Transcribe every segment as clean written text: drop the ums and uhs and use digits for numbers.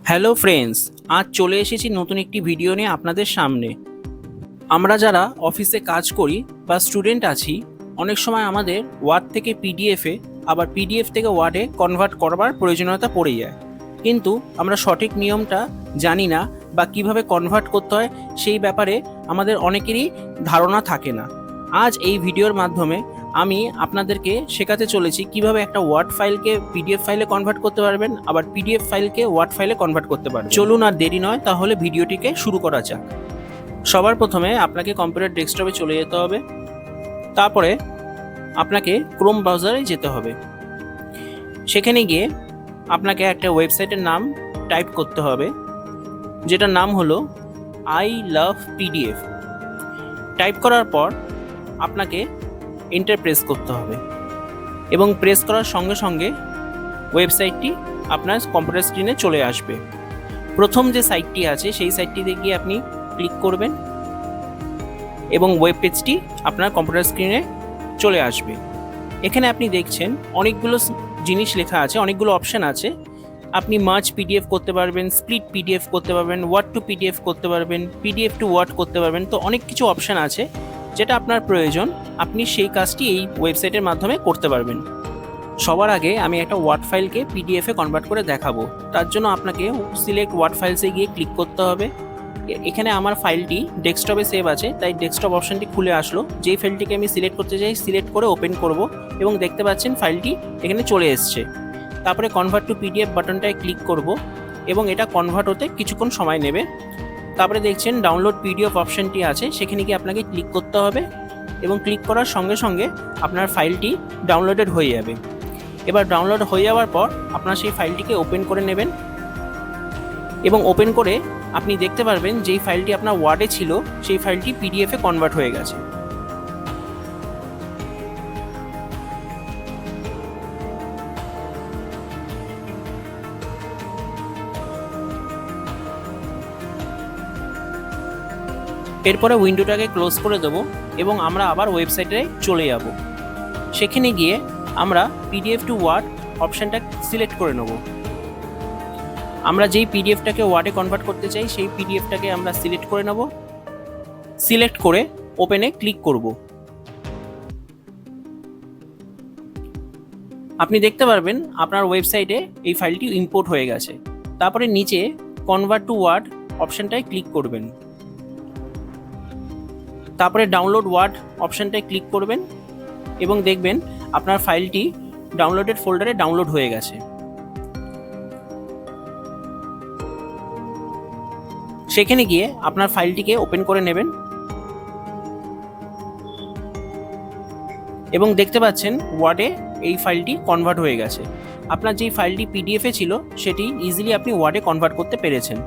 Hello friends, আজ চলে এসেছি নতুন একটি ভিডিও নিয়ে আপনাদের সামনে। আমরা যারা অফিসে কাজ করি বা স্টুডেন্ট আছি, অনেক সময় আমাদের ওয়ার্ড থেকে পিডিএফে আবার পিডিএফ থেকে ওয়ার্ডে কনভার্ট করবার প্রয়োজনীয়তা পড়ে যায়, কিন্তু আমরা সঠিক নিয়মটা জানি না বা কিভাবে কনভার্ট করতে হয় সেই ব্যাপারে আমাদের অনেকেরই ধারণা থাকে না। আজ এই ভিডিওর মাধ্যমে আমি আপনাদেরকে শেখাতে চলেছি কিভাবে একটা ওয়ার্ড ফাইলকে পিডিএফ ফাইলে কনভার্ট করতে পারবেন, আবার পিডিএফ ফাইলকে ওয়ার্ড ফাইলে কনভার্ট করতে পারবেন। চলুন আর দেরি নয়, তাহলে ভিডিওটিকে শুরু করা যাক। সবার প্রথমে আপনাকে কম্পিউটার ডেস্কটপে চলে যেতে হবে। তারপরে আপনাকে ক্রোম ব্রাউজারে যেতে হবে। সেখানে গিয়ে আপনাকে একটা ওয়েবসাইটের নাম টাইপ করতে হবে, যেটার নাম হলো আই লাভ পিডিএফ। টাইপ করার পর আপনাকে এন্টার প্রেস করতে হবে এবং প্রেস করার সঙ্গে সঙ্গে ওয়েবসাইটটি আপনার কম্পিউটার স্ক্রিনে চলে আসবে। প্রথম যে সাইটটি আছে সেই সাইটটিতে গিয়ে আপনি ক্লিক করবেন এবং ওয়েব পেজটি আপনার কম্পিউটার স্ক্রিনে চলে আসবে। এখানে আপনি দেখছেন অনেকগুলো জিনিস লেখা আছে, অনেকগুলো অপশান আছে। আপনি মার্জ পিডিএফ করতে পারবেন, স্প্লিট পিডিএফ করতে পারবেন, ওয়ার্ড টু পিডিএফ করতে পারবেন, পিডিএফ টু ওয়ার্ড করতে পারবেন। তো অনেক কিছু অপশান আছে, যেটা আপনার প্রয়োজন আপনি সেই কাজটি এই ওয়েবসাইটের মাধ্যমে করতে পারবেন। সবার আগে আমি একটা ওয়ার্ড ফাইলকে পিডিএফে কনভার্ট করে দেখাবো। তার জন্য আপনাকে সিলেক্ট ওয়ার্ড ফাইলসে গিয়ে ক্লিক করতে হবে। এখানে আমার ফাইলটি ডেস্কটপে সেভ আছে, তাই ডেস্কটপ অপশানটি খুলে আসলো। যেই ফাইলটিকে আমি সিলেক্ট করতে চাই সিলেক্ট করে ওপেন করব এবং দেখতে পাচ্ছেন ফাইলটি এখানে চলে এসছে। তারপরে কনভার্ট টু পিডিএফ বাটনটায় ক্লিক করব এবং এটা কনভার্ট হতে কিছুক্ষণ সময় নেবে। তারপরে দেখছেন ডাউনলোড পিডিএফ অপশানটি আছে, সেখানে গিয়ে আপনাকে ক্লিক করতে হবে এবং ক্লিক করার সঙ্গে সঙ্গে আপনার ফাইলটি ডাউনলোডেড হয়ে যাবে। এবার ডাউনলোড হয়ে যাওয়ার পর আপনার সেই ফাইলটিকে ওপেন করে নেবেন এবং ওপেন করে আপনি দেখতে পারবেন যেই ফাইলটি আপনার ওয়ার্ডে ছিল সেই ফাইলটি পিডিএফে কনভার্ট হয়ে গেছে। এরপরে উইন্ডোটাকে ক্লোজ করে দেবো এবং আমরা আবার ওয়েবসাইটে চলে যাব। সেখানে গিয়ে আমরা পিডিএফ টু ওয়ার্ড অপশানটা সিলেক্ট করে নেব। আমরা যেই পিডিএফটাকে ওয়ার্ডে কনভার্ট করতে চাই সেই পিডিএফটাকে আমরা সিলেক্ট করে নেব। সিলেক্ট করে ওপেনে ক্লিক করব। আপনি দেখতে পারবেন আপনার ওয়েবসাইটে এই ফাইলটি ইম্পোর্ট হয়ে গেছে। তারপরে নিচে কনভার্ট টু ওয়ার্ড অপশানটায় ক্লিক করবেন। তারপরে ডাউনলোড ওয়ার্ড অপশানটায় ক্লিক করবেন এবং দেখবেন আপনার ফাইলটি ডাউনলোডেড ফোল্ডারে ডাউনলোড হয়ে গেছে। সেখানে গিয়ে আপনার ফাইলটিকে ওপেন করে নেবেন এবং দেখতে পাচ্ছেন ওয়ার্ডে এই ফাইলটি কনভার্ট হয়ে গেছে। আপনার যেই ফাইলটি পিডিএফে ছিল সেটি ইজিলি আপনি ওয়ার্ডে কনভার্ট করতে পেরেছেন।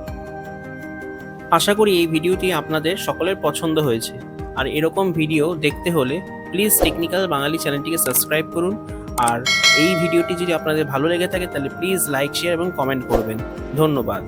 আশা করি এই ভিডিওটি আপনাদের সকলের পছন্দ হয়েছে। আর এরকম ভিডিও দেখতে হলে প্লিজ টেকনিক্যাল বাঙালি চ্যানেলটিকে সাবস্ক্রাইব করুন। আর এই ভিডিওটি যদি আপনাদের ভালো লেগে থাকে তাহলে প্লিজ লাইক, শেয়ার এবং কমেন্ট করবেন। ধন্যবাদ।